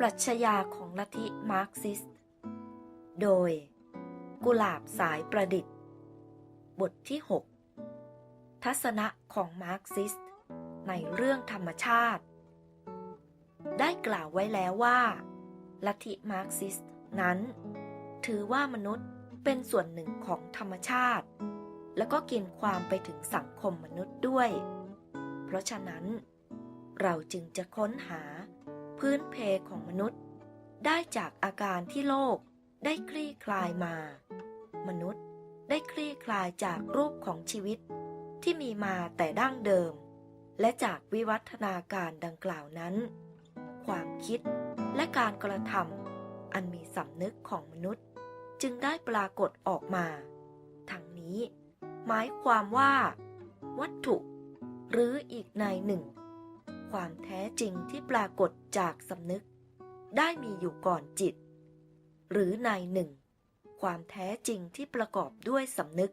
รัชญาของลัทธิมาร์กซิสต์ โดยกุหลาบสายประดิษฐ์ บทที่ 6 ทัศนะของมาร์กซิสต์ในเรื่องธรรมชาติ ได้กล่าวไว้แล้วว่าลัทธิมาร์กซิสต์นั้นถือว่ามนุษย์เป็นส่วนหนึ่งของธรรมชาติแล้วก็กินความไปถึงสังคมมนุษย์ด้วยเพราะฉะนั้นเราจึงจะค้นหาพื้นเพของมนุษย์ได้จากอาการที่โลกได้คลี่คลายมามนุษย์ได้คลี่คลายจากรูปของชีวิตที่มีมาแต่ดั้งเดิมและจากวิวัฒนาการดังกล่าวนั้นความคิดและการกระทำอันมีสำนึกของมนุษย์จึงได้ปรากฏออกมาทั้งนี้หมายความว่าวัตถุหรืออีกในหนึ่งความแท้จริงที่ปรากฏจากสำนึกได้มีอยู่ก่อนจิตหรือในหนึ่งความแท้จริงที่ประกอบด้วยสำนึก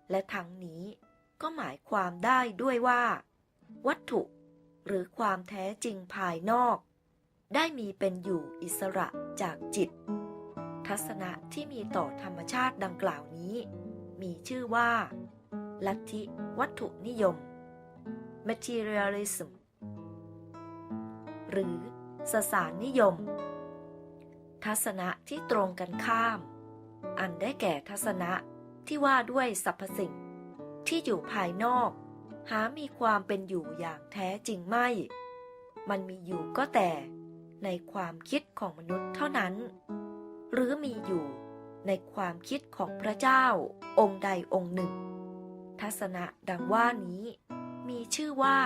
และทั้งนี้ก็หมายความได้ด้วยว่าวัตถุหรือความแท้จริงภายนอกได้มีเป็นอยู่อิสระจากจิตทัศนะที่มีต่อธรรมชาติดังกล่าวนี้มีชื่อว่าลัทธิวัตถุนิยม materialism หรือสสารนิยมทัศนะที่ตรงกันข้ามอันได้แก่ทัศนะที่ว่าด้วยสรรพสิ่งที่อยู่ภายนอกหามีความเป็นอยู่อย่างแท้จริงไม่มันมีอยู่ก็แต่ในความคิดของมนุษย์เท่านั้นหรือมีอยู่ในความคิดของพระเจ้าองค์ใดองค์หนึ่งทัศนะดังว่านี้มีชื่อว่า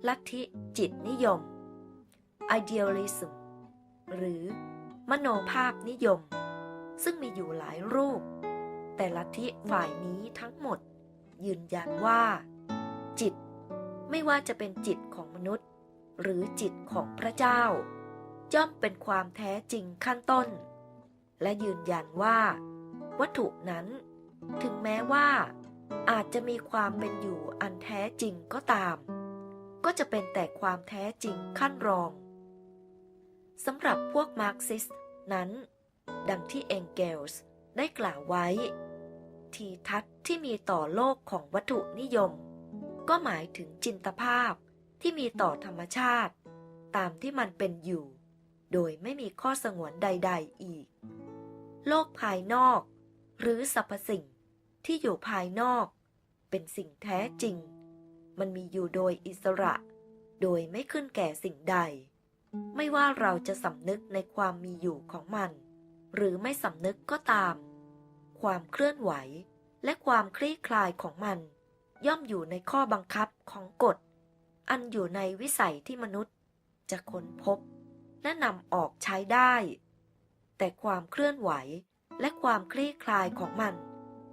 ลัทธิจิตนิยม idealism หรือมโนภาพนิยมซึ่งมีอยู่หลายรูปแต่ลัทธิฝ่ายนี้ทั้งหมดยืนยันว่าจิตไม่ว่าจะเป็นจิตของมนุษย์หรือจิตของพระเจ้าย่อมเป็นความแท้จริงขั้นต้นและยืนยันว่าวัตถุนั้นถึงแม้ว่าอาจจะมีความเป็นอยู่อันแท้จริงก็ตามก็จะเป็นแต่ความแท้จริงขั้นรองสำหรับพวกมาร์กซิสต์นั้นดังที่เองเกลส์ได้กล่าวไว้ทีทัศน์ที่มีต่อโลกของวัตถุนิยมก็หมายถึงจินตภาพที่มีต่อธรรมชาติตามที่มันเป็นอยู่โดยไม่มีข้อสงวนใดๆอีกโลกภายนอกหรือสรรพสิ่งที่อยู่ภายนอกเป็นสิ่งแท้จริงมันมีอยู่โดยอิสระโดยไม่ขึ้นแก่สิ่งใดไม่ว่าเราจะสำนึกในความมีอยู่ของมันหรือไม่สำนึกก็ตามความเคลื่อนไหวและความคลี่คลายของมันย่อมอยู่ในข้อบังคับของกฎอันอยู่ในวิสัยที่มนุษย์จะค้นพบและนำออกใช้ได้แต่ความเคลื่อนไหวและความคลี่คลายของมัน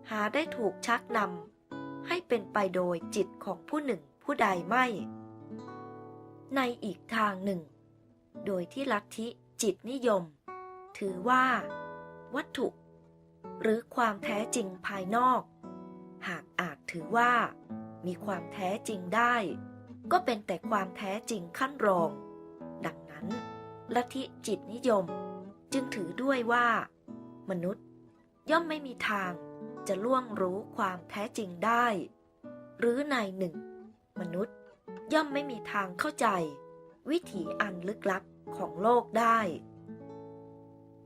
หาได้ถูกชักนำให้เป็นไปโดยจิตของผู้หนึ่งผู้ใดไม่ในอีกทางหนึ่งโดยที่ลัทธิจิตนิยมถือว่าวัตถุหรือความแท้จริงภายนอกหากอาจถือว่ามีความแท้จริงได้ก็เป็นแต่ความแท้จริงขั้นรองดังนั้นลัทธิจิตนิยมจึงถือด้วยว่ามนุษย์ย่อมไม่มีทางจะล่วงรู้ความแท้จริงได้หรือในหนึ่งมนุษย์ย่อมไม่มีทางเข้าใจวิถีอันลึกลับของโลกได้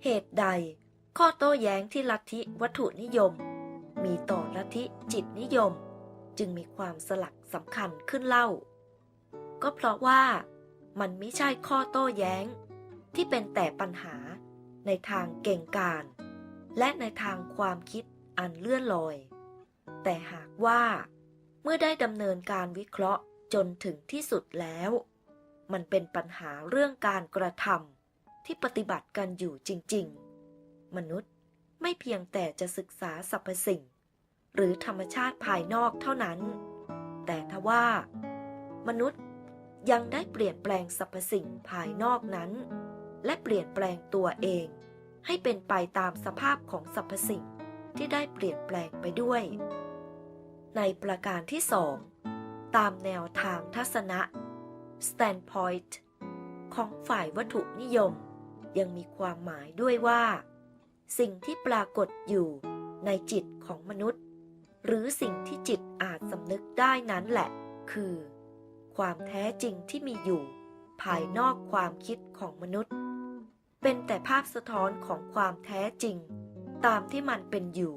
เหตุใดข้อโต้แย้งที่ลัทธิวัตถุนิยมมีต่อลัทธิจิตนิยมจึงมีความสลักสำคัญขึ้นเล่าก็เพราะว่ามันไม่ใช่ข้อโต้แย้งที่เป็นแต่ปัญหาในทางเก่งกาจและในทางความคิดอันเลื่อนลอยแต่หากว่าเมื่อได้ดำเนินการวิเคราะห์จนถึงที่สุดแล้วมันเป็นปัญหาเรื่องการกระทำที่ปฏิบัติกันอยู่จริงๆมนุษย์ไม่เพียงแต่จะศึกษาสรรพสิ่งหรือธรรมชาติภายนอกเท่านั้นแต่ทว่ามนุษย์ยังได้เปลี่ยนแปลงสรรพสิ่งภายนอกนั้นและเปลี่ยนแปลงตัวเองให้เป็นไปตามสภาพของสรรพสิ่งที่ได้เปลี่ยนแปลงไปด้วยในประการที่สองตามแนวทางทัศนะ standpoint ของฝ่ายวัตถุนิยม ยังมีความหมายด้วยว่า สิ่งที่ปรากฏอยู่ในจิตของมนุษย์หรือสิ่งที่จิตอาจสำนึกได้นั้นแหละคือความแท้จริงที่มีอยู่ภายนอกความคิดของมนุษย์เป็นแต่ภาพสะท้อนของความแท้จริงตามที่มันเป็นอยู่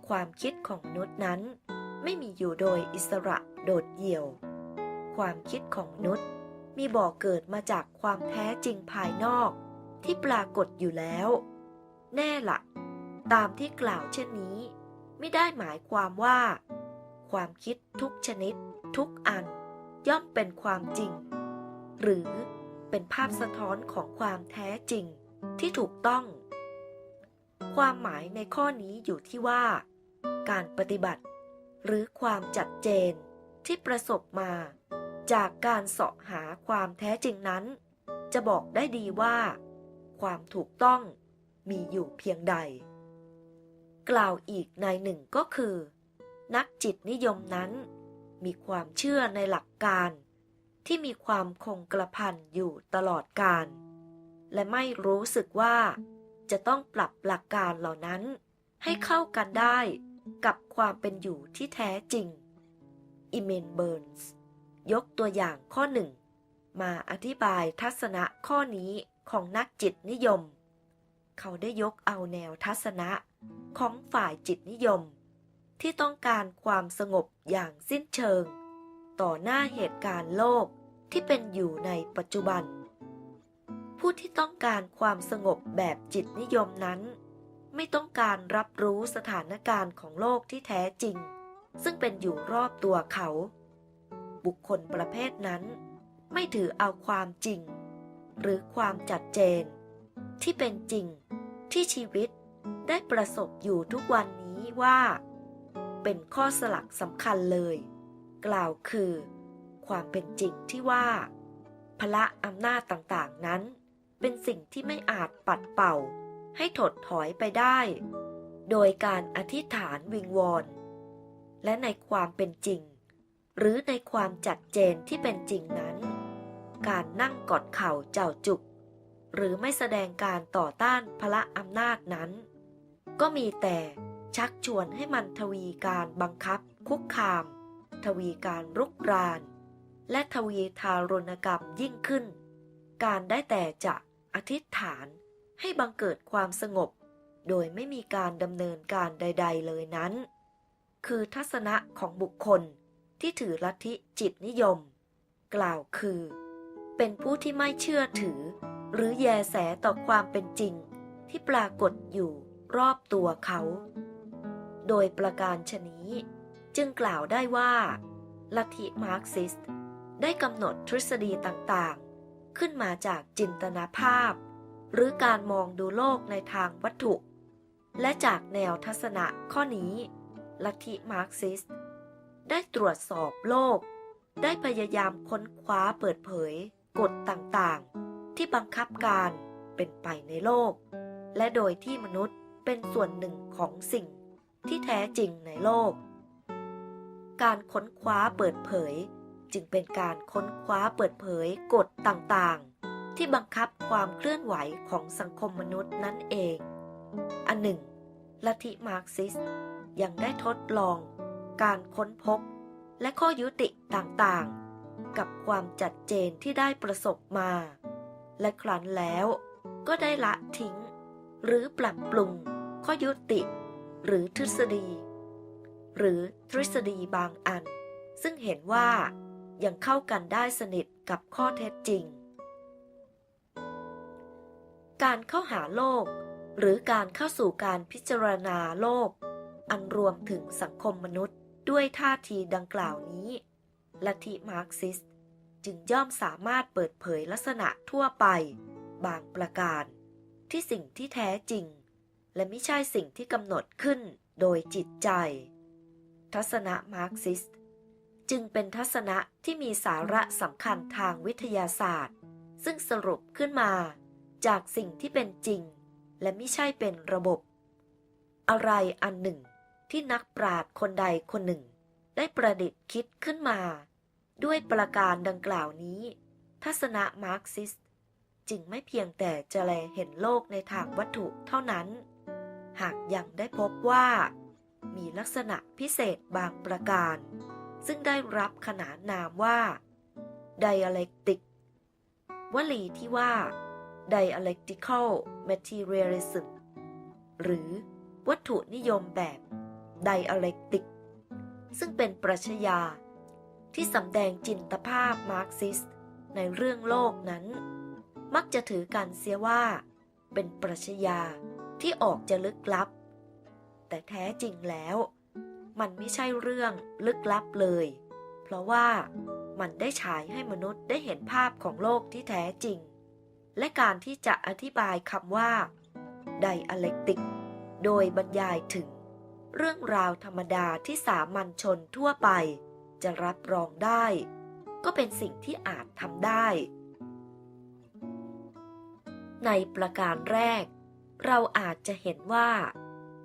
ความคิดของมนุษย์นั้นไม่มีอยู่โดยอิสระโดดเดี่ยวความคิดของมนุษย์มีบ่อเกิดมาจากความแท้จริงภายนอกที่ปรากฏอยู่แล้วแน่ละตามที่กล่าวเช่นนี้ไม่ได้หมายความว่าความคิดทุกชนิดทุกอันย่อมเป็นความจริงหรือเป็นภาพสะท้อนของความแท้จริงที่ถูกต้องความหมายในข้อนี้อยู่ที่ว่าการปฏิบัติหรือความจัดเจนที่ประสบมาจากการเสาะหาความแท้จริงนั้นจะบอกได้ดีว่าความถูกต้องมีอยู่เพียงใดกล่าวอีกในหนึ่งก็คือนักจิตนิยมนั้นมีความเชื่อในหลักการที่มีความคงกระพันอยู่ตลอดกาลและไม่รู้สึกว่าจะต้องปรับหลักการเหล่านั้นให้เข้ากันได้กับความเป็นอยู่ที่แท้จริงอิเมนเบิร์นส์ยกตัวอย่างข้อหนึ่งมาอธิบายทัศนะข้อนี้ของนักจิตนิยมเขาได้ยกเอาแนวทัศนะของฝ่ายจิตนิยมที่ต้องการความสงบอย่างสิ้นเชิงต่อหน้าเหตุการณ์โลกที่เป็นอยู่ในปัจจุบันผู้ที่ต้องการความสงบแบบจิตนิยมนั้นไม่ต้องการรับรู้สถานการณ์ของโลกที่แท้จริงซึ่งเป็นอยู่รอบตัวเขาบุคคลประเภทนั้นไม่ถือเอาความจริงหรือความจัดเจนที่เป็นจริงที่ชีวิตได้ประสบอยู่ทุกวันนี้ว่าเป็นข้อสลักสำคัญเลยกล่าวคือความเป็นจริงที่ว่าพละอำนาจต่างๆนั้นเป็นสิ่งที่ไม่อาจปัดเป่าให้ถดถอยไปได้โดยการอธิษฐานวิงวอนและในความเป็นจริงหรือในความจัดเจนที่เป็นจริงนั้นการนั่งกอดเข่าเจ้าจุกหรือไม่แสดงการต่อต้านพละอำนาจนั้นก็มีแต่ชักชวนให้มันทวีการบังคับคุกคามทวีการรุกรานและทวีทารุณกรรมยิ่งขึ้นการได้แต่จะอธิษฐานให้บังเกิดความสงบโดยไม่มีการดำเนินการใดๆเลยนั้นคือทัศนะของบุคคลที่ถือลัทธิจิตนิยมกล่าวคือเป็นผู้ที่ไม่เชื่อถือหรือแยแสต่อความเป็นจริงที่ปรากฏอยู่รอบตัวเขาโดยประการฉะนี้จึงกล่าวได้ว่าลัทธิมาร์กซิสต์ได้กำหนดทฤษฎีต่างๆขึ้นมาจากจินตนาภาพหรือการมองดูโลกในทางวัตถุและจากแนวทัศนะข้อนี้ลัทธิมาร์กซิสต์ได้ตรวจสอบโลกได้พยายามค้นคว้าเปิดเผยกฎต่างๆที่บังคับการเป็นไปในโลกและโดยที่มนุษย์เป็นส่วนหนึ่งของสิ่งที่แท้จริงในโลกการค้นคว้าเปิดเผยจึงเป็นการค้นคว้าเปิดเผยกฎต่างๆที่บังคับความเคลื่อนไหวของสังคมมนุษย์นั่นเองอันหนึ่งลัทธิมาร์กซิสต์ยังได้ทดลองการค้นพบและข้อยุติต่างๆกับความจัดเจนที่ได้ประสบมาและครั้นแล้วก็ได้ละทิ้งหรือปรับปรุงข้อยุติหรือทฤษฎีบางอันซึ่งเห็นว่ายังเข้ากันได้สนิทกับข้อเท็จจริงการเข้าหาโลกหรือการเข้าสู่การพิจารณาโลกอันรวมถึงสังคมมนุษย์ด้วยท่าทีดังกล่าวนี้ลัทธิมาร์กซิสต์จึงย่อมสามารถเปิดเผยลักษณะทั่วไปบางประการที่สิ่งที่แท้จริงและไม่ใช่สิ่งที่กำหนดขึ้นโดยจิตใจทัศนะมาร์กซิสต์จึงเป็นทัศนะที่มีสาระสำคัญทางวิทยาศาสตร์ซึ่งสรุปขึ้นมาจากสิ่งที่เป็นจริงและไม่ใช่เป็นระบบอะไรอันหนึ่งที่นักปราชญ์คนใดคนหนึ่งได้ประดิษฐ์คิดขึ้นมาด้วยประการดังกล่าวนี้ทัศนะมาร์กซิสต์ จึงไม่เพียงแต่จะแลเห็นโลกในทางวัตถุเท่านั้น หากยังได้พบว่ามีลักษณะพิเศษบางประการซึ่งได้รับขนานนามว่า dialectic วลีที่ว่า dialectical materialism หรือวัตถุนิยมแบบ dialectic ซึ่งเป็นปรัชญาที่สำแดงจินตภาพมาร์กซิสต์ในเรื่องโลกนั้นมักจะถือกันเสียว่าเป็นปรัชญาที่ออกจะลึกลับแต่แท้จริงแล้วมันไม่ใช่เรื่องลึกลับเลยเพราะว่ามันได้ฉายให้มนุษย์ได้เห็นภาพของโลกที่แท้จริงและการที่จะอธิบายคำว่า dialectic โดยบรรยายถึงเรื่องราวธรรมดาที่สามัญชนทั่วไปจะรับรองได้ก็เป็นสิ่งที่อาจทำได้ในประการแรกเราอาจจะเห็นว่า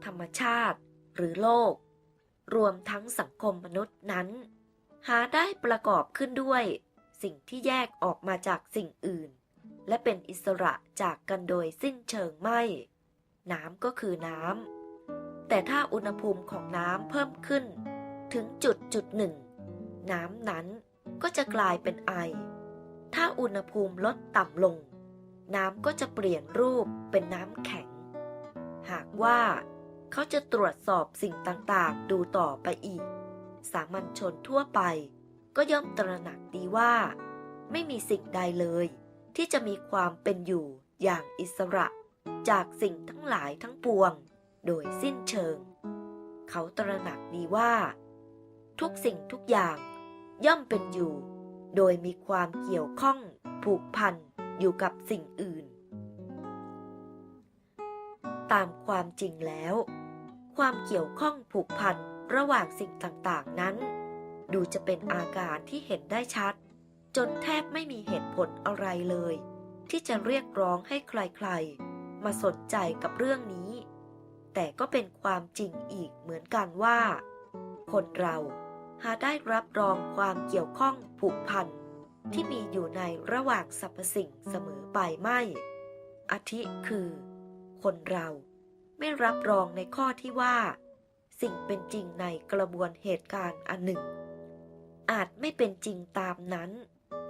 ธรรมชาติหรือโลกรวมทั้งสังคมมนุษย์นั้นหาได้ประกอบขึ้นด้วยสิ่งที่แยกออกมาจากสิ่งอื่นและเป็นอิสระจากกันโดยสิ้นเชิงไม่น้ำก็คือน้ำแต่ถ้าอุณหภูมิของน้ำเพิ่มขึ้นถึงจุดหนึ่งน้ำนั้นก็จะกลายเป็นไอถ้าอุณหภูมิลดต่ำลงน้ำก็จะเปลี่ยนรูปเป็นน้ำแข็งหากว่าเขาจะตรวจสอบสิ่งต่างๆดูต่อไปอีกสามัญชนทั่วไปก็ย่อมตระหนักดีว่าไม่มีสิ่งใดเลยที่จะมีความเป็นอยู่อย่างอิสระจากสิ่งทั้งหลายทั้งปวงโดยสิ้นเชิงเขาตระหนักดีว่าทุกสิ่งทุกอย่างย่อมเป็นอยู่โดยมีความเกี่ยวข้องผูกพันอยู่กับสิ่งอื่นตามความจริงแล้วความเกี่ยวข้องผูกพันระหว่างสิ่งต่างๆนั้นดูจะเป็นอาการที่เห็นได้ชัดจนแทบไม่มีเหตุผลอะไรเลยที่จะเรียกร้องให้ใครๆมาสนใจกับเรื่องนี้แต่ก็เป็นความจริงอีกเหมือนกันว่าคนเราหาได้รับรองความเกี่ยวข้องผูกพันที่มีอยู่ในระหว่างสรรพสิ่งเสมอไปไม่อาทิคือคนเราไม่รับรองในข้อที่ว่าสิ่งเป็นจริงในกระบวนเหตุการณ์อันหนึ่งอาจไม่เป็นจริงตามนั้น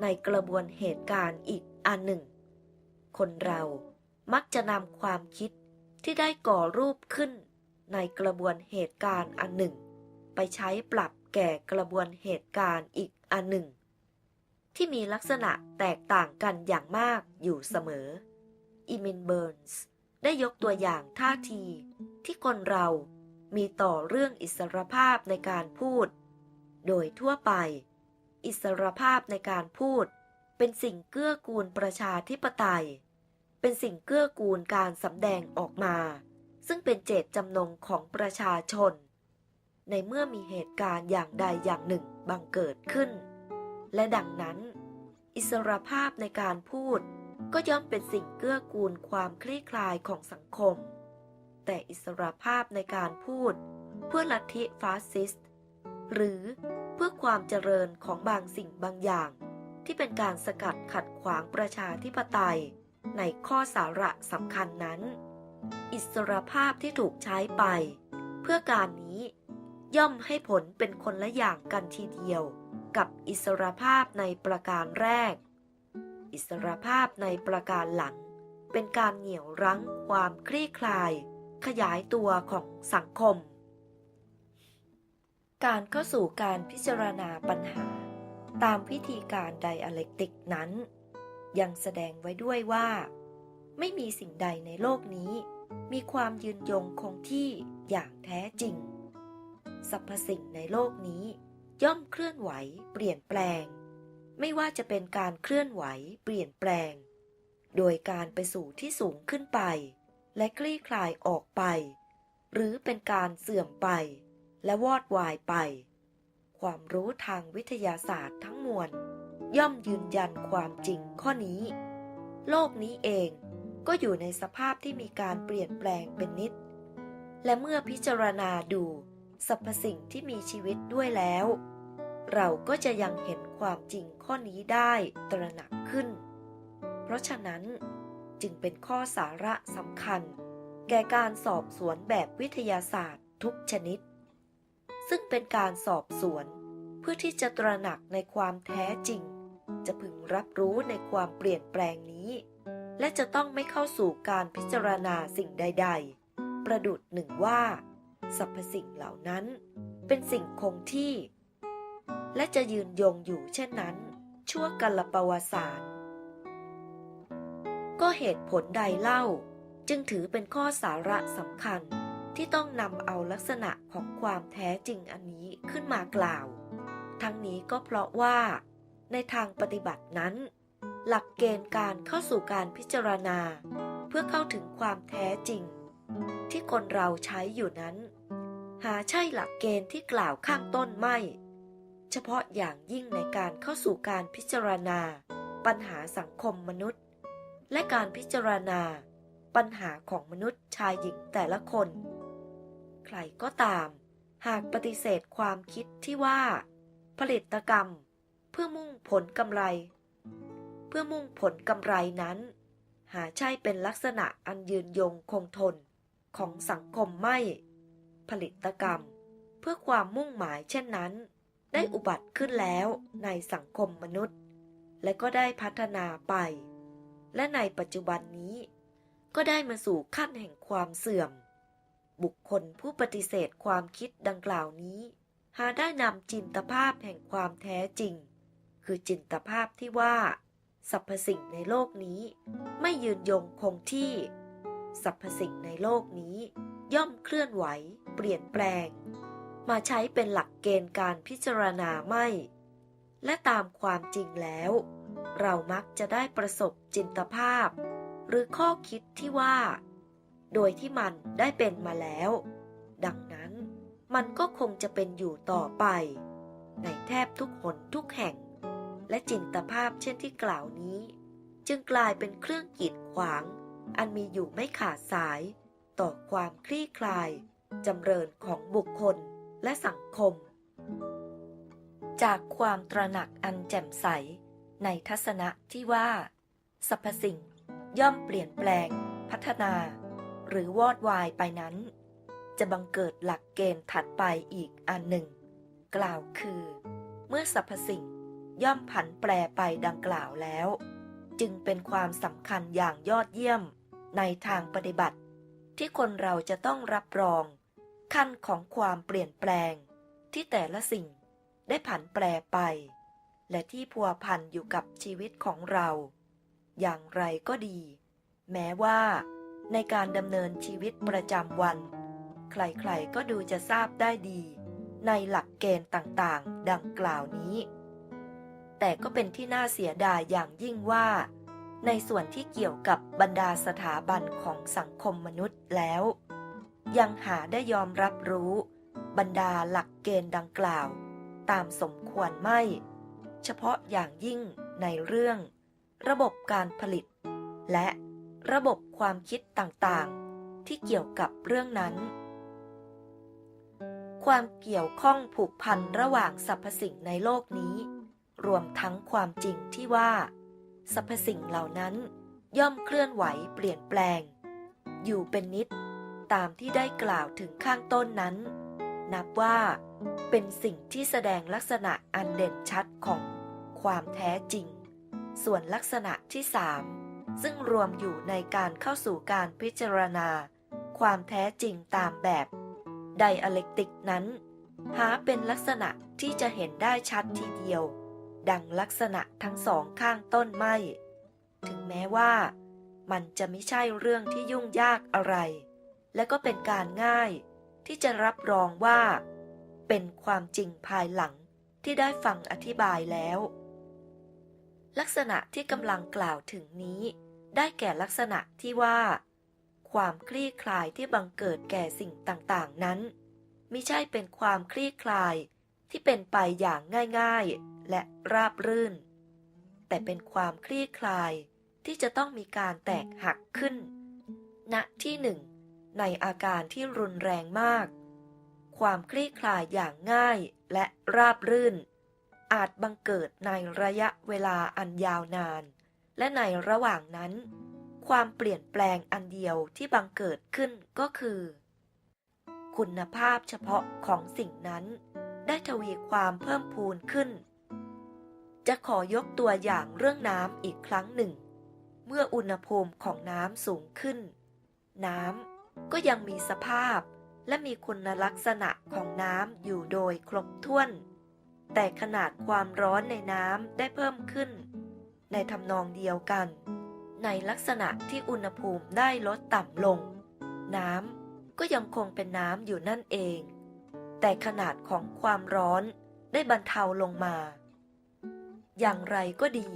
ในกระบวนเหตุการณ์อีกอันหนึ่งคนเรามักจะนำความคิดที่ได้ก่อรูปขึ้นในกระบวนเหตุการณ์อันหนึ่งไปใช้ปรับแก่กระบวนเหตุการณ์อีกอันหนึ่งที่มีลักษณะแตกต่างกันอย่างมากอยู่เสมออีมินเบิร์นส์ได้ยกตัวอย่างท่าทีที่คนเรามีต่อเรื่องอิสรภาพในการพูดโดยทั่วไปอิสรภาพในการพูดเป็นสิ่งเกื้อกูลประชาธิปไตยเป็นสิ่งเกื้อกูลการสำแดงออกมาซึ่งเป็นเจตจำนงของประชาชนในเมื่อมีเหตุการณ์อย่างใดอย่างหนึ่งบังเกิดขึ้นและดังนั้นอิสรภาพในการพูดก็ย่อมเป็นสิ่งเกื้อกูลความคลี่คลายของสังคมแต่อิสรภาพในการพูดเพื่อลัทธิฟาสซิสต์หรือเพื่อความเจริญของบางสิ่งบางอย่างที่เป็นการสกัดขัดขวางประชาธิปไตยในข้อสาระสำคัญนั้นอิสรภาพที่ถูกใช้ไปเพื่อการนี้ย่อมให้ผลเป็นคนละอย่างกันทีเดียวกับอิสรภาพในประการแรกอิสรภาพในประการหลังเป็นการเหนี่ยวรั้งความคลี่คลายขยายตัวของสังคมการเข้าสู่การพิจารณาปัญหาตามวิธีการไดอะเล็กติกนั้นยังแสดงไว้ด้วยว่าไม่มีสิ่งใดในโลกนี้มีความยืนยงคงที่อย่างแท้จริงสรรพสิ่งในโลกนี้ย่อมเคลื่อนไหวเปลี่ยนแปลงไม่ว่าจะเป็นการเคลื่อนไหวเปลี่ยนแปลงโดยการไปสู่ที่สูงขึ้นไปและคลี่คลายออกไปหรือเป็นการเสื่อมไปและวอดวายไปความรู้ทางวิทยาศาสตร์ทั้งมวลย่อมยืนยันความจริงข้อนี้โลกนี้เองก็อยู่ในสภาพที่มีการเปลี่ยนแปลงเป็นนิจและเมื่อพิจารณาดูสรรพสิ่งที่มีชีวิตด้วยแล้วเราก็จะยังเห็นความจริงข้อนี้ได้ตระหนักขึ้น เพราะฉะนั้นจึงเป็นข้อสาระสำคัญแก่การสอบสวนแบบวิทยาศาสตร์ทุกชนิดซึ่งเป็นการสอบสวนเพื่อที่จะตระหนักในความแท้จริงจะพึงรับรู้ในความเปลี่ยนแปลงนี้และจะต้องไม่เข้าสู่การพิจารณาสิ่งใดๆประดุจหนึ่งว่าสรรพสิ่งเหล่านั้นเป็นสิ่งคงที่และจะยืนยงอยู่เช่นนั้นชั่วกาลปวสานก็เหตุผลใดเล่าจึงถือเป็นข้อสาระสำคัญที่ต้องนำเอาลักษณะของความแท้จริงอันนี้ขึ้นมากล่าวทั้งนี้ก็เพราะว่าในทางปฏิบัตินั้นหลักเกณฑ์การเข้าสู่การพิจารณาเพื่อเข้าถึงความแท้จริงที่คนเราใช้อยู่นั้นหาใช่หลักเกณฑ์ที่กล่าวข้างต้นไม่เฉพาะอย่างยิ่งในการเข้าสู่การพิจารณาปัญหาสังคมมนุษย์และการพิจารณาปัญหาของมนุษย์ชายหญิงแต่ละคนใครก็ตามหากปฏิเสธความคิดที่ว่าผลิตกรรมเพื่อมุ่งผลกำไรนั้นหาใช่เป็นลักษณะอันยืนยงคงทนของสังคมไม่ผลิตกรรมเพื่อความมุ่งหมายเช่นนั้นได้อุบัติขึ้นแล้วในสังคมมนุษย์และก็ได้พัฒนาไปและในปัจจุบันนี้ก็ได้มาสู่ขั้นแห่งความเสื่อมบุคคลผู้ปฏิเสธความคิดดังกล่าวนี้หาได้นำจินตภาพแห่งความแท้จริงคือจินตภาพที่ว่าสรรพสิ่งในโลกนี้ไม่ยืนยงคงที่สรรพสิ่งในโลกนี้ย่อมเคลื่อนไหวเปลี่ยนแปลงมาใช้เป็นหลักเกณฑ์การพิจารณาไม่และตามความจริงแล้วเรามักจะได้ประสบจินตภาพหรือข้อคิดที่ว่าโดยที่มันได้เป็นมาแล้วดังนั้นมันก็คงจะเป็นอยู่ต่อไปในแทบทุกหนทุกแห่งและจินตภาพเช่นที่กล่าวนี้จึงกลายเป็นเครื่องกีดขวางอันมีอยู่ไม่ขาดสายต่อความคลี่คลายจำเริญของบุคคลและสังคมจากความตระหนักอันแจ่มใสในทัศนะที่ว่าสรรพสิ่งย่อมเปลี่ยนแปลงพัฒนาหรือวอดวายไปนั้นจะบังเกิดหลักเกณฑ์ถัดไปอีกอันหนึ่งกล่าวคือเมื่อสรรพสิ่งย่อมผันแปรไปดังกล่าวแล้วจึงเป็นความสำคัญอย่างยอดเยี่ยมในทางปฏิบัติที่คนเราจะต้องรับรองขั้นของความเปลี่ยนแปลงที่แต่ละสิ่งได้ผันแปรไปและที่พัวพันอยู่กับชีวิตของเราอย่างไรก็ดีแม้ว่าในการดำเนินชีวิตประจำวันใครๆก็ดูจะทราบได้ดีในหลักเกณฑ์ต่างๆดังกล่าวนี้แต่ก็เป็นที่น่าเสียดายอย่างยิ่งว่าในส่วนที่เกี่ยวกับบรรดาสถาบันของสังคมมนุษย์แล้วยังหาได้ยอมรับรู้บรรดาหลักเกณฑ์ดังกล่าวตามสมควรไม่เฉพาะอย่างยิ่งในเรื่องระบบการผลิตและระบบความคิดต่างๆที่เกี่ยวกับเรื่องนั้นความเกี่ยวข้องผูกพันระหว่างสรรพสิ่งในโลกนี้รวมทั้งความจริงที่ว่าสรรพสิ่งเหล่านั้นย่อมเคลื่อนไหวเปลี่ยนแปลงอยู่เป็นนิจตามที่ได้กล่าวถึงข้างต้นนั้นนับว่าเป็นสิ่งที่แสดงลักษณะอันเด่นชัดของความแท้จริงส่วนลักษณะที่3ซึ่งรวมอยู่ในการเข้าสู่การพิจารณาความแท้จริงตามแบบไดอะเล็กติกนั้นหาเป็นลักษณะที่จะเห็นได้ชัดทีเดียวดังลักษณะทั้งสองข้างต้นไม่ถึงแม้ว่ามันจะไม่ใช่เรื่องที่ยุ่งยากอะไรและก็เป็นการง่ายที่จะรับรองว่าเป็นความจริงภายหลังที่ได้ฟังอธิบายแล้วลักษณะที่กำลังกล่าวถึงนี้ได้แก่ลักษณะที่ว่าความคลี่คลายที่บังเกิดแก่สิ่งต่างๆนั้นมิใช่เป็นความคลี่คลายที่เป็นไปอย่างง่ายๆและราบรื่นแต่เป็นความคลี่คลายที่จะต้องมีการแตกหักขึ้นณที่หนึ่งในอาการที่รุนแรงมากความคลี่คลายอย่างง่ายและราบรื่นอาจบังเกิดในระยะเวลาอันยาวนาน และในระหว่างนั้น ความเปลี่ยนแปลงอันเดียวที่บังเกิดขึ้นก็คือ คุณภาพเฉพาะของสิ่งนั้นได้ทวีความเพิ่มพูนขึ้น จะขอยกตัวอย่างเรื่องน้ำอีกครั้งหนึ่ง เมื่ออุณหภูมิของน้ำสูงขึ้น น้ำก็ยังมีสภาพและมีคุณลักษณะของน้ำอยู่โดยครบถ้วน แต่ขนาดความร้อนในน้ำได้เพิ่มขึ้น ในทำนองเดียวกัน ในลักษณะที่อุณหภูมิได้ลดต่ำลง น้ำก็ยังคงเป็นน้ำอยู่นั่นเอง แต่ขนาดของความร้อนได้บรรเทาลงมา อย่างไรก็ดี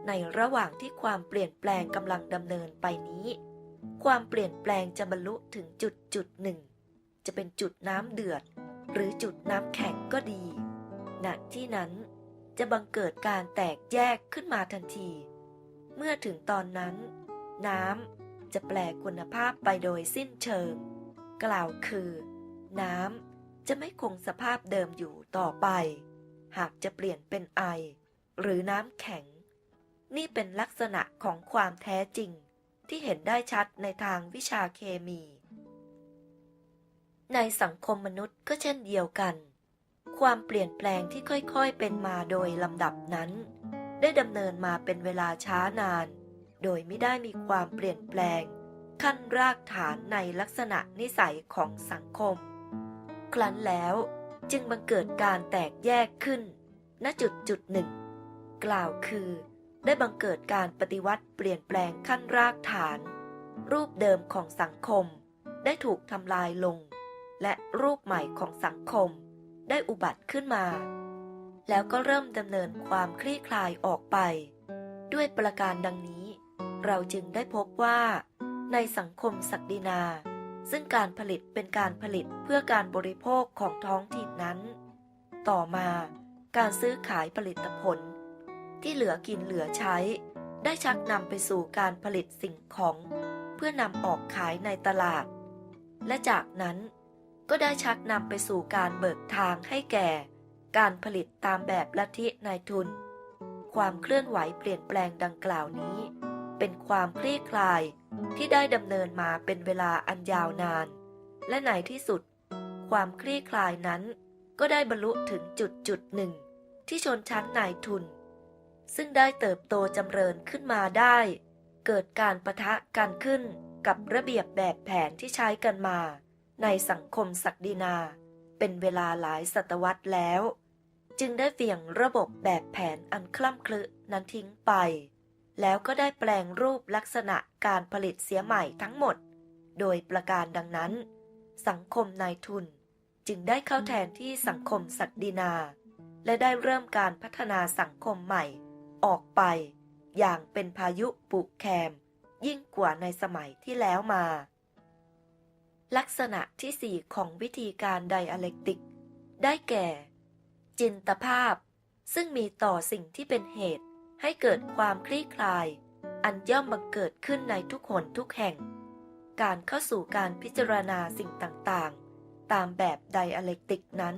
ในระหว่างที่ความเปลี่ยนแปลงกำลังดำเนินไปนี้ ความเปลี่ยนแปลงจะบรรลุถึงจุดหนึ่ง จะเป็นจุดน้ำเดือดหรือจุดน้ำแข็งก็ดี ณ ที่นั้นจะบังเกิดการแตกแยกขึ้นมาทันที เมื่อถึงตอนนั้น น้ำจะแปลคุณภาพไปโดยสิ้นเชิง กล่าวคือ น้ำจะไม่คงสภาพเดิมอยู่ต่อไป หากจะเปลี่ยนเป็นไอหรือน้ำแข็ง นี่เป็นลักษณะของความแท้จริงที่เห็นได้ชัดในทางวิชาเคมี ในสังคมมนุษย์ก็เช่นเดียวกัน ความเปลี่ยนแปลงที่ค่อยๆเป็นมาโดยลำดับนั้น ได้ดำเนินมาเป็นเวลาช้านาน โดยไม่ได้มีความเปลี่ยนแปลงขั้นรากฐานในลักษณะนิสัยของสังคม ครั้นแล้วจึงบังเกิดการแตกแยกขึ้น ณ จุดหนึ่ง กล่าวคือได้บังเกิดการปฏิวัติเปลี่ยนแปลงขั้นรากฐาน รูปเดิมของสังคมได้ถูกทำลายลง และรูปใหม่ของสังคมได้อุบัติขึ้นมา แล้วก็เริ่มดำเนินความคลี่คลายออกไป ด้วยประการดังนี้ เราจึงได้พบว่า ในสังคมศักดินา ซึ่งการผลิตเป็นการผลิตเพื่อการบริโภคของท้องถิ่นนั้น ต่อมาการซื้อขายผลิตผลที่เหลือกินเหลือใช้ ได้ชักนำไปสู่การผลิตสิ่งของเพื่อนำออกขายในตลาด และจากนั้นก็ได้ชักนำไปสู่การเบิกทางให้แก่การผลิตตามแบบลัทธินายทุน ความเคลื่อนไหวเปลี่ยนแปลงดังกล่าวนี้ เป็นความคลี่คลายที่ได้ดำเนินมาเป็นเวลาอันยาวนาน และในที่สุด ความคลี่คลายนั้นก็ได้บรรลุถึงจุดหนึ่งที่ชนชั้นนายทุน ซึ่งได้เติบโตจำเริญขึ้นมาได้ เกิดการปะทะกันขึ้นกับระเบียบแบบแผนที่ใช้กันมาในสังคมศักดินา เป็นเวลาหลายศตวรรษแล้ว จึงได้เบี่ยงระบบแบบแผนอันคล่ำคลึนั้นทิ้งไป แล้วก็ได้แปลงรูปลักษณะการผลิตเสียใหม่ทั้งหมด โดยประการดังนั้น สังคมนายทุนจึงได้เข้าแทนที่สังคมศักดินา และได้เริ่มการพัฒนาสังคมใหม่ออกไป อย่างเป็นพายุปลุกแคมยิ่งกว่าในสมัยที่แล้วมา ลักษณะที่ 4 ของวิธีการไดอะเล็กติก ได้แก่ จินตภาพ ซึ่งมีต่อสิ่งที่เป็นเหตุให้เกิดความคลี่คลาย อันย่อมบังเกิดขึ้นในทุกหนทุกแห่ง การเข้าสู่การพิจารณาสิ่งต่างๆ ตามแบบไดอะเล็กติกนั้น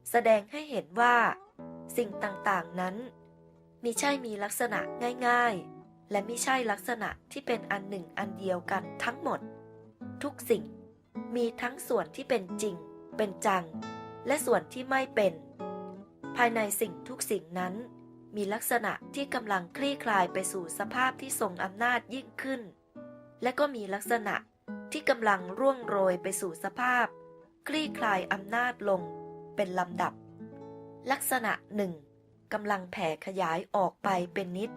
แสดงให้เห็นว่า สิ่งต่างๆนั้นมิใช่มีลักษณะง่ายๆ และมิใช่ลักษณะที่เป็นอันหนึ่งอันเดียวกันทั้งหมด ทุกสิ่งมีทั้งส่วนที่เป็นจริง เป็นจัง และส่วนที่ไม่เป็น ภายในสิ่งทุกสิ่งนั้น มีลักษณะที่กำลังคลี่คลายไปสู่สภาพที่ทรงอำนาจยิ่งขึ้น และก็มีลักษณะที่กำลังร่วงโรยไปสู่สภาพ คลี่คลายอำนาจลงเป็นลำดับ ลักษณะหนึ่งกำลังแผ่ขยายออกไปเป็นนิด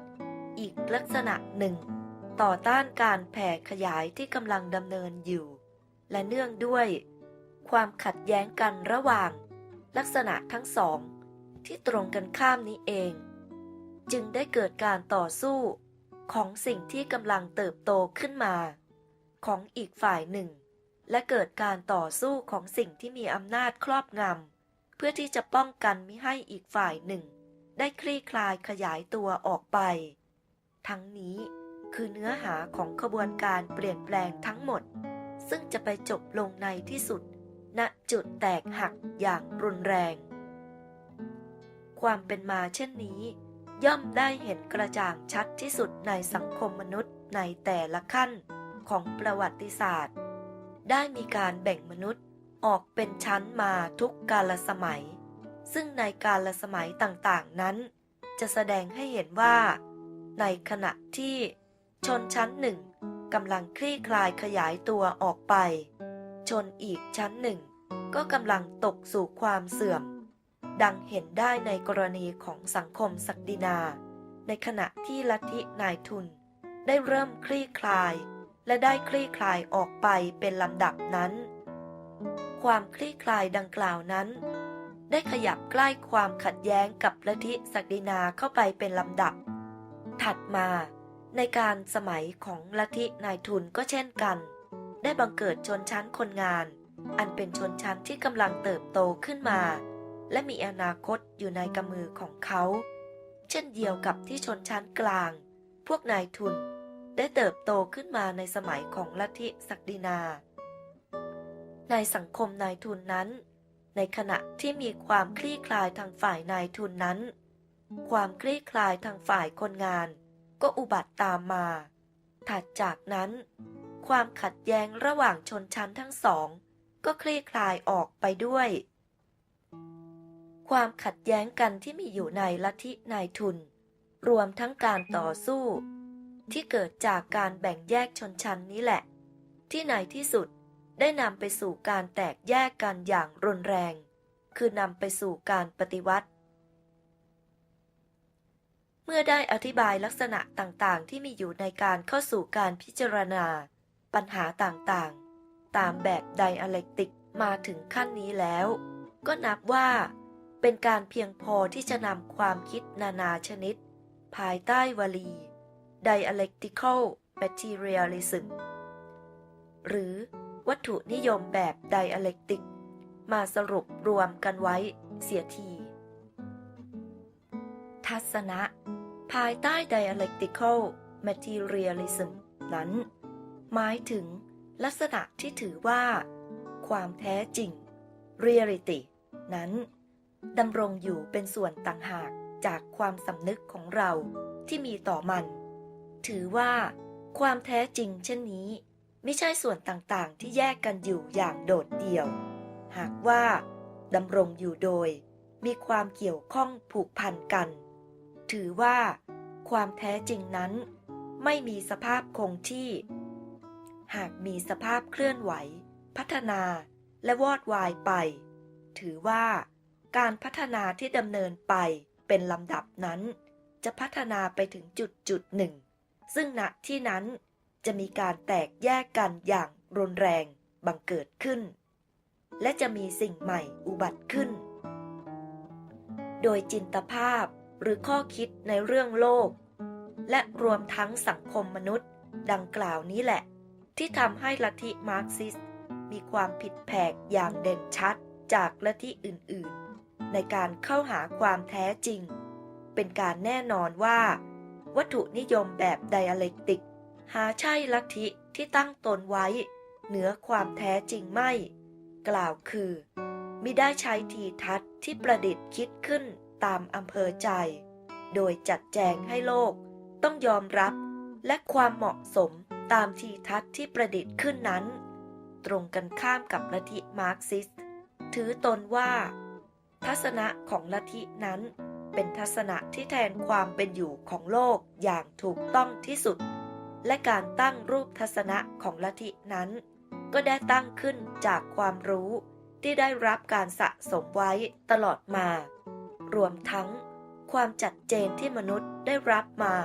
อีกลักษณะหนึ่งต่อต้านการแผ่ขยายที่กำลังดำเนินอยู่ และเนื่องด้วย ความขัดแย้งกันระหว่าง ลักษณะทั้งสองที่ตรงกันข้ามนี้เอง จึงได้เกิดการต่อสู้ของสิ่งที่กำลังเติบโตขึ้นมา ของอีกฝ่ายหนึ่ง และเกิดการต่อสู้ของสิ่งที่มีอำนาจครอบงำเพื่อที่จะป้องกันมิให้อีกฝ่ายหนึ่ง ได้คลี่คลายขยายตัวออกไป ทั้งนี้คือเนื้อหาของขบวนการเปลี่ยนแปลงทั้งหมด ซึ่งจะไปจบลงในที่สุด ณ จุดแตกหักอย่างรุนแรง ความเป็นมาเช่นนี้ ย่อมได้เห็นกระจ่างชัดที่สุดในสังคมมนุษย์ในแต่ละขั้นของประวัติศาสตร์ได้มีการแบ่งมนุษย์ออกเป็นชั้นมาทุกกาลสมัยซึ่งในกาลสมัยต่างๆนั้นจะแสดงให้เห็นว่าในขณะที่ชนชั้นหนึ่งกำลังคลี่คลายขยายตัวออกไปชนอีกชั้นหนึ่งก็กำลังตกสู่ความเสื่อมดังเห็นได้ในกรณีของสังคมศักดินาในขณะที่ลัทธินายทุนได้เริ่มคลี่คลายและได้คลี่คลายออกไปเป็นลำดับนั้นความคลี่คลายดังกล่าวนั้นได้ขยับใกล้ความขัดแย้งกับลัทธิศักดินาเข้าไปเป็นลำดับถัดมาในการสมัยของลัทธินายทุนก็เช่นกันได้บังเกิดชนชั้นคนงานอันเป็นชนชั้นที่กำลังเติบโตขึ้นมาและมีอนาคตอยู่ในกำมือของเขาเช่นเดียวกับที่ชนชั้นกลางพวกนายทุนได้เติบโตขึ้นมาในสมัยของลัทธิศักดินาในสังคมนายทุนนั้นในขณะที่มีความคลี่คลายทางฝ่ายนายทุนนั้นความคลี่คลายทางฝ่ายคนงานก็อุบัติตามมาถัดจากนั้นความขัดแย้งระหว่างชนชั้นทั้งสองก็คลี่คลายออกไปด้วยความขัดแย้งกันที่มีอยู่ในลัทธินายทุนรวมทั้งการต่อสู้ที่เกิดจากการแบ่งแยกชนชั้นนี้แหละที่ในที่สุดได้นำไปสู่การแตกแยกกันอย่างรุนแรงคือนำไปสู่การปฏิวัติเมื่อได้อธิบายลักษณะต่างๆที่มีอยู่ในการเข้าสู่การพิจารณาปัญหาต่างๆตามแบบไดอะเล็กติกมาถึงขั้นนี้แล้วก็นับว่าเป็นการเพียงพอที่จะนำความคิดนานาชนิดภายใต้วลี dialectical materialism หรือวัตถุนิยมแบบไดอะเล็กติกมาสรุปรวมกันไว้เสียทีทัศนะภายใต้ dialectical materialism นั้นหมายถึงลักษณะที่ถือว่าความแท้จริง reality นั้นดำรงอยู่เป็นส่วนต่างหากจากความสำนึกของเราที่มีต่อมันถือว่าความแท้จริงเช่นนี้ไม่ใช่ส่วนต่างๆที่แยกกันอยู่อย่างโดดเดี่ยวหากว่าดำรงอยู่โดยมีความเกี่ยวข้องผูกพันกันถือว่าความแท้จริงนั้นไม่มีสภาพคงที่หากมีสภาพเคลื่อนไหวพัฒนาและวอดวายไปถือว่าการพัฒนาที่ดำเนินไปเป็นลำดับนั้นจะพัฒนาไปถึงจุดหนึ่งซึ่งณที่นั้นจะมีการแตกแยกกันอย่างรุนแรงบังเกิดขึ้นและจะมีสิ่งใหม่อุบัติขึ้นโดยจินตภาพหรือข้อคิดในเรื่องโลกและรวมทั้งสังคมมนุษย์ดังกล่าวนี้แหละที่ทำให้ลัทธิมาร์กซิสต์มีความผิดแผกอย่างเด่นชัดจากลัทธิอื่นๆในการเข้าหาความแท้จริงเป็นการแน่นอนว่าวัตถุนิยมแบบไดอะเล็กติกหาใช่ลัทธิที่ตั้งตนไว้เหนือความแท้จริงไม่กล่าวคือมิได้ใช้ทีทัศน์ที่ประดิษฐ์คิดขึ้นตามอำเภอใจโดยจัดแจงให้โลกต้องยอมรับและความเหมาะสมตามทีทัศน์ที่ประดิษฐ์ขึ้นนั้นตรงกันข้ามกับลัทธิมาร์กซิสต์ถือตนว่าทัศนะของลัทธินั้นเป็นทัศนะที่แทนความเป็นอยู่ของโลกอย่างถูกต้องที่สุดและการตั้งรูปทัศนะของลัทธินั้นก็ได้ตั้งขึ้นจากความรู้ที่ได้รับการสะสมไว้ตลอดมารวมทั้งความชัดเจนที่มนุษย์ได้รับมา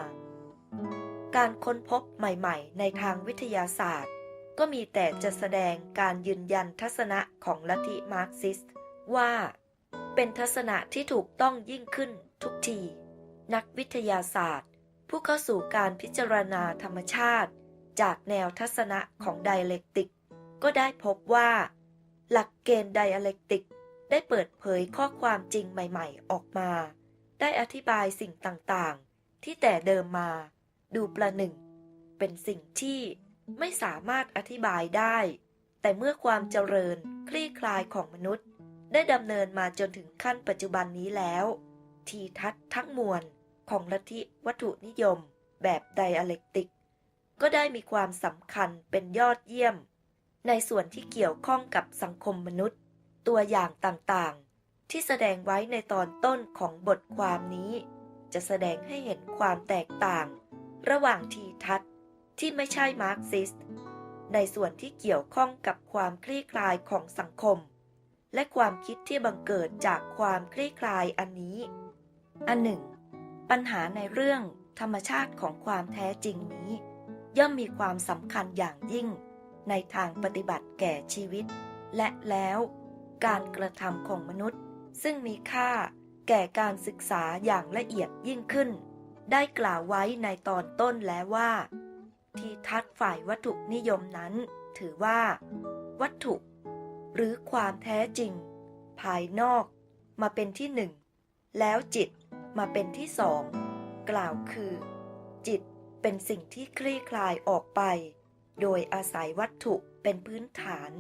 การค้นพบใหม่ๆในทางวิทยาศาสตร์ก็มีแต่จะแสดงการยืนยันทัศนะของลัทธิมาร์กซิสต์ว่าเป็นทัศนะที่ถูกต้องยิ่งขึ้นทุกทีนักวิทยาศาสตร์ผู้เข้าสู่การพิจารณาธรรมชาติจากแนวทัศนะของไดอะเล็กติกก็ได้พบว่าหลักเกณฑ์ไดอะเล็กติกได้เปิดเผยข้อความจริงใหม่ๆออกมาได้อธิบายสิ่งต่างๆที่แต่เดิมมาดูประหนึ่งเป็นสิ่งที่ไม่สามารถอธิบายได้แต่เมื่อความเจริญคลี่คลายของมนุษย์ได้ดำเนินมาจนถึงขั้นปัจจุบันนี้แล้วทีทัศน์ทั้งมวล ของลัทธิวัตถุนิยมแบบไดอะเล็กติกก็ได้มีความสำคัญเป็นยอดเยี่ยมในส่วนที่เกี่ยวข้องกับสังคมมนุษย์ตัวอย่างต่างๆที่แสดงไว้ในตอนต้นของบทความนี้จะแสดงให้เห็นความแตกต่างระหว่างทีทัศน์ที่ไม่ใช่มาร์กซิสต์ในส่วนที่เกี่ยวข้องกับความคลี่คลายของสังคมและความคิดที่บังเกิดจากความคลี่คลายอันนี้อันหนึ่งปัญหาในเรื่องธรรมชาติของความแท้จริงนี้ย่อมมีความสำคัญอย่างยิ่งในทางปฏิบัติแก่ชีวิตและแล้วการกระทำของมนุษย์ซึ่งมีค่าแก่การศึกษาอย่างละเอียดยิ่งขึ้นได้กล่าวไว้ในตอนต้นแล้วว่าทีทัศน์ฝ่ายวัตถุนิยมนั้นถือว่าวัตถุหรือความแท้จริงภายนอกมาเป็นที่หนึ่งแล้วจิตมาเป็นที่สองกล่าวคือจิตเป็นสิ่งที่คลี่คลายออกไปโดยอาศัยวัตถุเป็นพื้นฐาน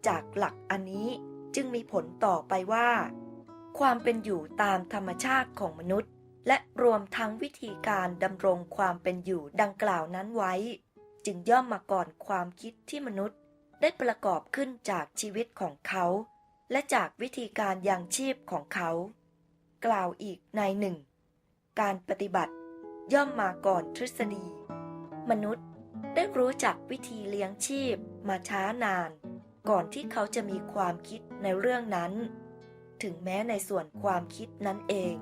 จากหลักอันนี้จึงมีผลต่อไปว่าความเป็นอยู่ตามธรรมชาติของมนุษย์และรวมทั้งวิธีการดำรงความเป็นอยู่ดังกล่าวนั้นไว้จึงย่อมมาก่อนความคิดที่มนุษย์ได้ประกอบขึ้นจากชีวิตของเขาและจากวิธีการยังชีพของเขากล่าวอีกในหนึ่งการปฏิบัติย่อมมาก่อนทฤษฎีมนุษย์ได้รู้จักวิธีเลี้ยงชีพมาช้านานก่อนที่เขาจะมีความคิดในเรื่องนั้นถึงแม้ในส่วนความคิดนั้นเอง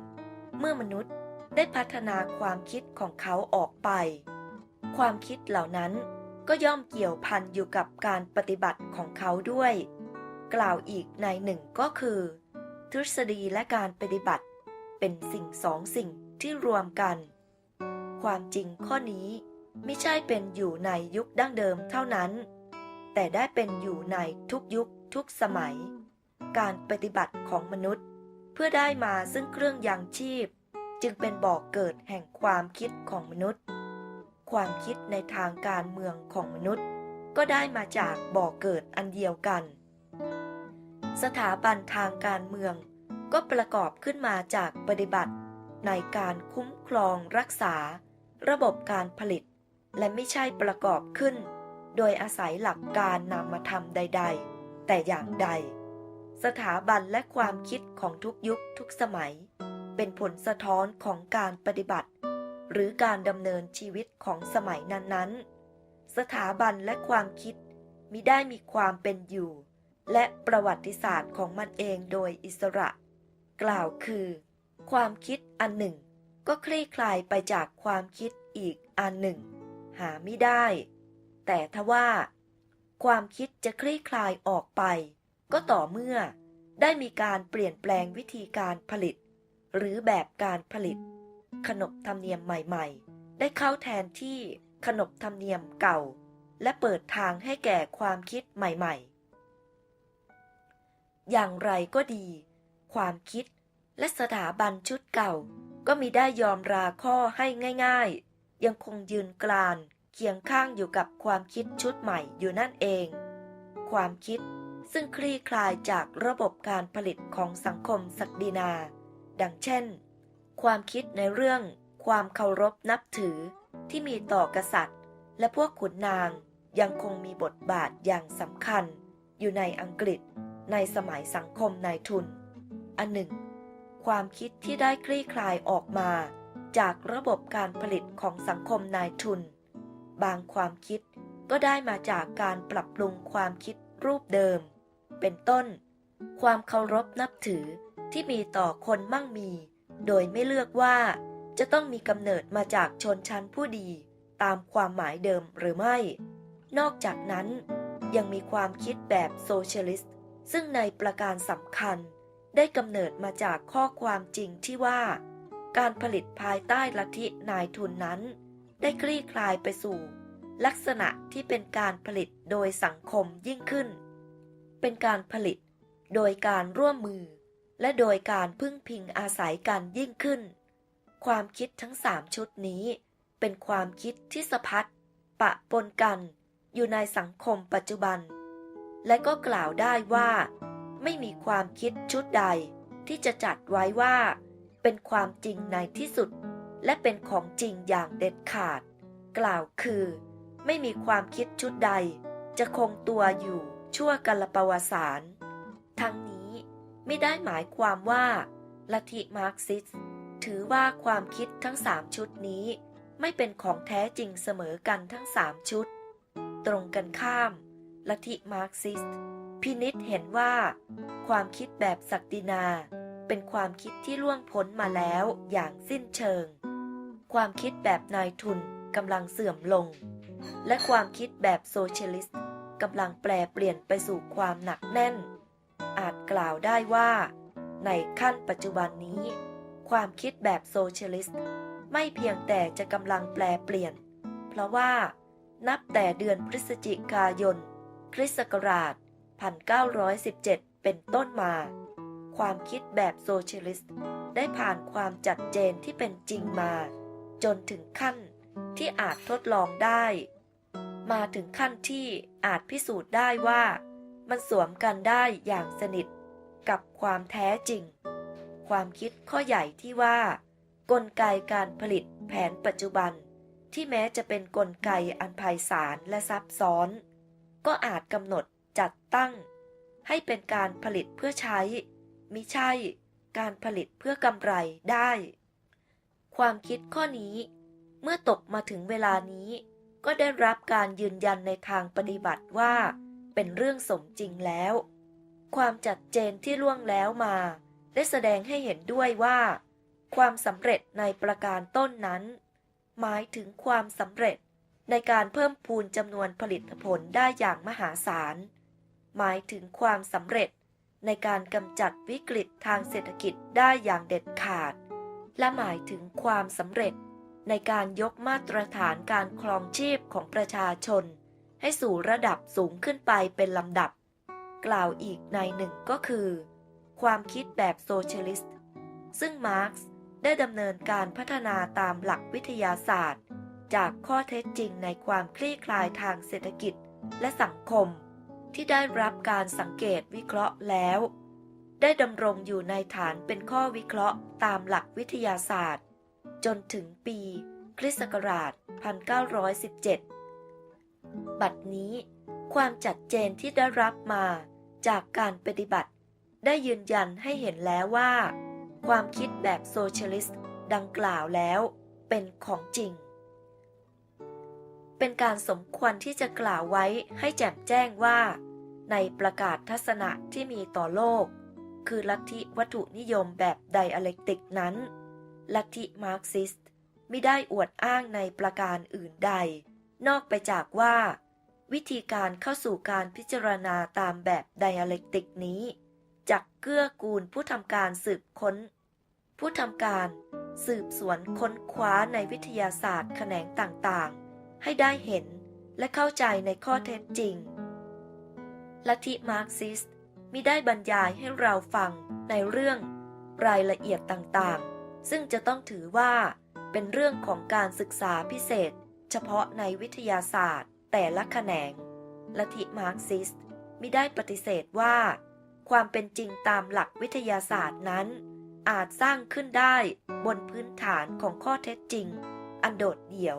เมื่อมนุษย์ได้พัฒนาความคิดของเขาออกไปความคิดเหล่านั้นก็ย่อมเกี่ยวพันอยู่กับการปฏิบัติของเขาด้วยกล่าวอีกในหนึ่งก็คือทฤษฎีและการปฏิบัติเป็นสิ่งสองสิ่งที่รวมกันความจริงข้อนี้ไม่ใช่เป็นอยู่ในยุคดั้งเดิมเท่านั้นแต่ได้เป็นอยู่ในทุกยุคทุกสมัยการปฏิบัติของมนุษย์เพื่อได้มาซึ่งเครื่องยังชีพจึงเป็นบ่อกเกิดแห่งความคิดของมนุษย์ความคิดในทางการเมืองของมนุษย์ก็ได้มาจากบ่อกเกิดอันเดียวกันสถาบันทางการเมืองก็ประกอบขึ้นมาจากปฏิบัติในการคุ้มครองรักษาระบบการผลิตและไม่ใช่ประกอบขึ้นโดยอาศัยหลักการนามธรรมใดๆแต่อย่างใดสถาบันและความคิดของทุกยุคทุกสมัยเป็นผลสะท้อนของการปฏิบัติหรือการดำเนินชีวิตของสมัยนั้นๆสถาบันและความคิดมิได้มีความเป็นอยู่และประวัติศาสตร์ของมันเองโดยอิสระกล่าวคือความคิดอันหนึ่งก็คลี่คลายไปจากความคิดอีกอันหนึ่งหาไม่ได้แต่ทว่าความคิดจะคลี่คลายออกไปก็ต่อเมื่อได้มีการเปลี่ยนแปลงวิธีการผลิตหรือแบบการผลิตขนบธรรมเนียมใหม่ๆได้เข้าแทนที่ขนบธรรมเนียมเก่าและเปิดทางให้แก่ความคิดใหม่ๆอย่างไรก็ดีความคิดและสถาบันชุดเก่าก็มิได้ยอมราข้อให้ง่ายๆยังคงยืนกรานเคียงข้างอยู่กับความคิดชุดใหม่อยู่นั่นเองความคิดซึ่งคลี่คลายจากระบบการผลิตของสังคมศักดินาดังเช่นความคิดในเรื่องความเคารพนับถือที่มีต่อกษัตริย์และพวกขุนนางยังคงมีบทบาทอย่างสำคัญอยู่ในอังกฤษในสมัยสังคมนายทุนอันหนึ่งความคิดที่ได้คลี่คลายออกมาจากระบบการผลิตของสังคมนายทุนบางความคิดก็ได้มาจากการปรับปรุงความคิดรูปเดิมเป็นต้นความเคารพนับถือที่มีต่อคนมั่งมีโดยไม่เลือกว่าจะต้องมีกำเนิดมาจากชนชั้นผู้ดีตามความหมายเดิมหรือไม่นอกจากนั้นยังมีความคิดแบบโซเชียลิสต์ซึ่งในประการสำคัญได้กำเนิดมาจากข้อความจริงที่ว่าการผลิตภายใต้ลัทธินายทุนนั้นได้คลี่คลายไปสู่ลักษณะที่เป็นการผลิตโดยสังคมยิ่งขึ้นเป็นการผลิตโดยการร่วมมือและโดยการพึ่งพิงอาศัยกันยิ่งขึ้นความคิดทั้ง3ชุดนี้เป็นความคิดที่สะพัดปะปนกันอยู่ในสังคมปัจจุบันและก็กล่าวได้ว่าไม่มีความคิดชุดใดที่จะจัดไว้ว่าเป็นความจริงในที่สุด และเป็นของจริงอย่างเด็ดขาดกล่าวคือไม่มีความคิดชุดใดจะคงตัวอยู่ชั่วกาลปวสานทั้งนี้ไม่ได้หมายความว่าลัทธิมาร์กซิสต์ถือว่าความคิดทั้ง3ชุดนี้ไม่เป็นของแท้จริงเสมอกันทั้ง3ชุดตรงกันข้ามลัทธิมาร์กซิสต์พินิจเห็นว่าความคิดแบบศักดินาเป็นความคิดที่ล่วงพ้นมาแล้วอย่างสิ้นเชิงความคิดแบบนายทุนกำลังเสื่อมลงและความคิดแบบโซเชียลิสต์กำลังแปรเปลี่ยนไปสู่ความหนักแน่นอาจกล่าวได้ว่าในขั้นปัจจุบันนี้ความคิดแบบโซเชียลิสต์ไม่เพียงแต่จะกำลังแปรเปลี่ยนเพราะว่านับแต่เดือนพฤศจิกายนคริสต์ศักราช 1917 เป็นต้นมาความคิดแบบโซเชียลิสต์ได้ผ่านความจัดเจนที่เป็นจริงมาจนถึงขั้นที่อาจทดลองได้มาถึงขั้นที่อาจพิสูจน์ได้ว่ามันสวมกันได้อย่างสนิทกับความแท้จริงความคิดข้อใหญ่ที่ว่ากลไกการผลิตแผนปัจจุบันที่แม้จะเป็นกลไกอันไพศาลและซับซ้อนก็อาจกำหนดจัดตั้งให้เป็นการผลิตเพื่อใช้มิใช่การผลิตเพื่อกำไรได้ความคิดข้อนี้เมื่อตกมาถึงเวลานี้ก็ได้รับการยืนยันในทางปฏิบัติว่าเป็นเรื่องสมจริงแล้วความจัดเจนที่ล่วงแล้วมาได้แสดงให้เห็นด้วยว่าความสำเร็จในประการต้นนั้นหมายถึงความสำเร็จในการเพิ่มพูนจำนวนผลิตผลได้อย่างมหาศาลหมายถึงความสำเร็จในการกำจัดวิกฤตทางเศรษฐกิจได้อย่างเด็ดขาดและหมายถึงความสำเร็จในการยกมาตรฐานการครองชีพของประชาชนให้สู่ระดับสูงขึ้นไปเป็นลำดับกล่าวอีกในหนึ่งก็คือความคิดแบบโซเชียลิสต์ซึ่งมาร์กซ์ได้ดำเนินการพัฒนาตามหลักวิทยาศาสตร์จากข้อเท็จจริงในความคลี่คลายทางเศรษฐกิจและสังคมที่ได้รับการสังเกตวิเคราะห์แล้วได้ดำรงอยู่ในฐานเป็นข้อวิเคราะห์ตามหลักวิทยาศาสตร์จนถึงปีคริสต์ศักราช 1917 บัดนี้ความจัดเจนที่ได้รับมาจากการปฏิบัติได้ยืนยันให้เห็นแล้วว่าความคิดแบบโซเชียลิสต์ดังกล่าวแล้วเป็นของจริงเป็นการสมควรที่จะกล่าวไว้ให้แจ่มแจ้งว่าในประกาศทัศนะที่มีต่อโลกคือลัทธิวัตถุนิยมแบบไดอะเลกติกนั้นลัทธิมาร์กซิสต์มิได้อวดอ้างในประการอื่นใดนอกไปจากว่าวิธีการเข้าสู่การพิจารณาตามแบบไดอะเลกติกนี้จักเกื้อกูลผู้ทำการสืบค้นผู้ทำการสืบสวนค้นคว้าในวิทยาศาสตร์แขนงต่างๆให้ได้เห็นและเข้าใจในข้อเท็จจริงลัทธิมาร์กซิสต์มิได้บรรยายให้เราฟังในเรื่องรายละเอียดต่างๆซึ่งจะต้องถือว่าเป็นเรื่องของการศึกษาพิเศษเฉพาะในวิทยาศาสตร์แต่ละแขนงลัทธิมาร์กซิสต์มิได้ปฏิเสธว่าความเป็นจริงตามหลักวิทยาศาสตร์นั้นอาจสร้างขึ้นได้บนพื้นฐานของข้อเท็จจริงอันโดดเดี่ยว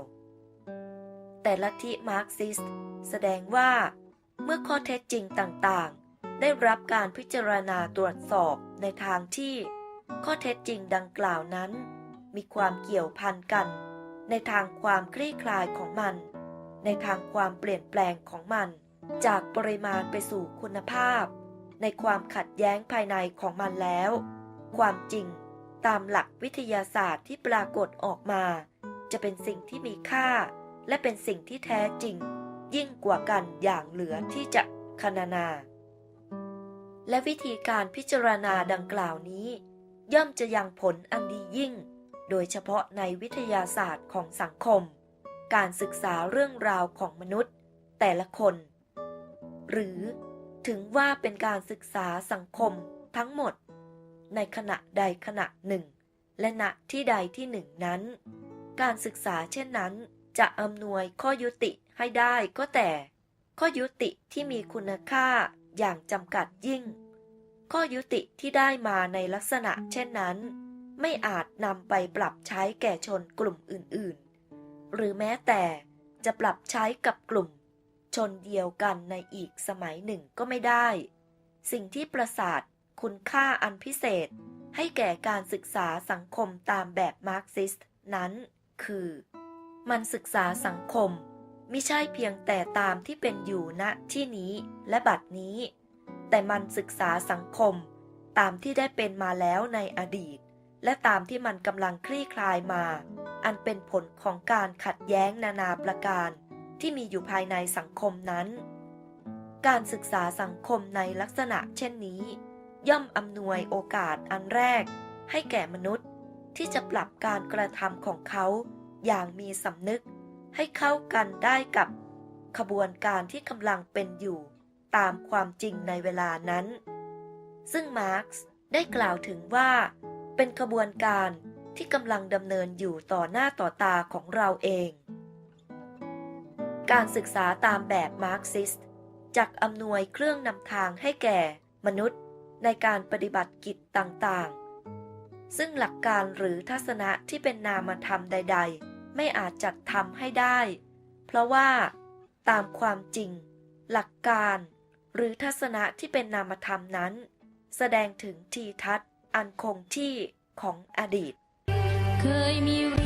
แต่ลัทธิมาร์กซิสต์แสดงว่าเมื่อข้อเท็จจริงต่างๆได้รับการพิจารณาตรวจสอบในทางที่ข้อเท็จจริงดังกล่าวนั้นมีความเกี่ยวพันกันในทางความคลี่คลายของมันในทางความเปลี่ยนแปลงของมันจากปริมาณไปสู่คุณภาพในความขัดแย้งภายในของมันแล้วความจริงตามหลักวิทยาศาสตร์ที่ปรากฏออกมาจะเป็นสิ่งที่มีค่าและเป็นสิ่งที่แท้จริงยิ่งกว่ากันอย่างเหลือที่จะครรณนาและวิธีการพิจารณาดังกล่าวนี้ย่อมจะยังผลอันดียิ่งโดยเฉพาะในวิทยาศาสตร์ของสังคมการศึกษาเรื่องราวของมนุษย์แต่ละคนหรือถึงว่าเป็นการศึกษาสังคมทั้งหมดในขณะใดขณะหนึ่งและณที่ใดที่หนึ่งนั้นการศึกษาเช่นนั้นจะอำนวยข้อยุติให้ได้ก็แต่ข้อยุติที่มีคุณค่าอย่างจำกัดยิ่งข้อยุติที่ได้มาในลักษณะเช่นนั้น ไม่อาจนำไปปรับใช้แก่ชนกลุ่มอื่นๆหรือแม้แต่จะปรับใช้กับกลุ่มชนเดียวกันในอีกสมัยหนึ่งก็ไม่ได้สิ่งที่ประสาทคุณค่าอันพิเศษให้แก่การศึกษาสังคมตามแบบมาร์กซิสต์นั้นคือมันศึกษาสังคมมิใช่เพียงแต่ตามที่เป็นอยู่ณที่นี้และบัดนี้แต่มันศึกษาสังคมตามที่ได้เป็นมาแล้วในอดีตและตามที่มันกำลังคลี่คลายมาอันเป็นผลของการขัดแย้งนานาประการที่มีอยู่ภายในสังคมนั้นการศึกษาสังคมในลักษณะเช่นนี้ย่อมอำนวยโอกาสอันแรกให้แก่มนุษย์ที่จะปรับการกระทำของเขาอย่างมีสำนึกให้เข้ากันได้กับขบวนการที่กำลังเป็นอยู่ตามความจริงในเวลานั้นซึ่งมาร์กซ์ได้กล่าวถึงว่าเป็นขบวนการที่กำลังดำเนินอยู่ต่อหน้าต่อตาของเราเองการศึกษาตามแบบมาร์กซิสต์จักอำนวยเครื่องนำทางให้แก่มนุษย์ในการปฏิบัติกิจต่างๆซึ่งหลักการหรือทัศนะที่เป็นนามธรรมใดๆไม่อาจจัดทำให้ได้เพราะว่าตามความจริงหลักการหรือทัศนะที่เป็นนามธรรมนั้นแสดงถึงทีทัศน์อันคงที่ของอดีตเคยมี